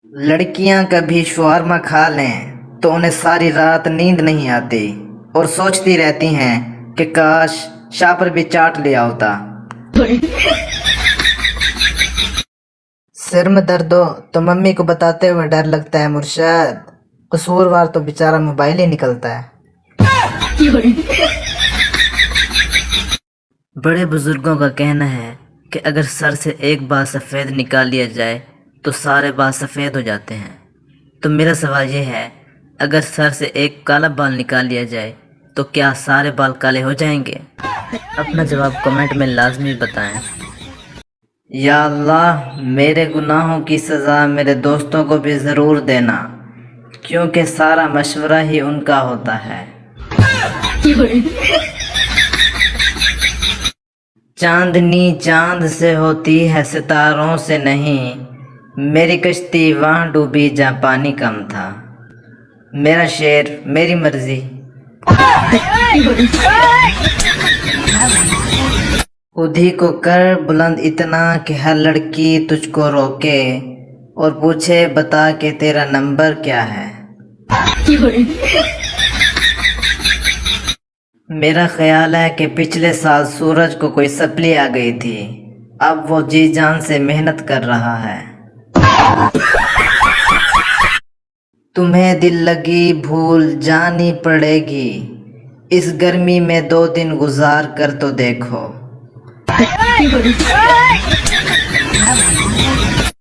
लड़कियां कभी शवारमा खा लें तो उन्हें सारी रात नींद नहीं आती और सोचती रहती हैं कि काश शापर भी चाट लिया होता। सिर में दर्द हो तो मम्मी को बताते हुए डर लगता है मुर्शद, कसूरवार तो बेचारा मोबाइल ही निकलता है। बड़े बुजुर्गों का कहना है कि अगर सर से एक बाल सफ़ेद निकाल लिया जाए तो सारे बाल सफ़ेद हो जाते हैं। तो मेरा सवाल ये है, अगर सर से एक काला बाल निकाल लिया जाए तो क्या सारे बाल काले हो जाएंगे? अपना जवाब कमेंट में लाजमी बताएं। या अल्लाह, मेरे गुनाहों की सज़ा मेरे दोस्तों को भी ज़रूर देना, क्योंकि सारा मशवरा ही उनका होता है। चांदनी चांद से होती है सितारों से नहीं, मेरी कश्ती वहाँ डूबी जहाँ पानी कम था। मेरा शेर मेरी मर्जी। खुद ही को कर बुलंद इतना कि हर लड़की तुझको रोके और पूछे बता के तेरा नंबर क्या है। मेरा ख्याल है कि पिछले साल सूरज को कोई सप्ली आ गई थी, अब वो जी जान से मेहनत कर रहा है। तुम्हें दिल लगी भूल जानी पड़ेगी, इस गर्मी में 2 दिन गुजार कर तो देखो।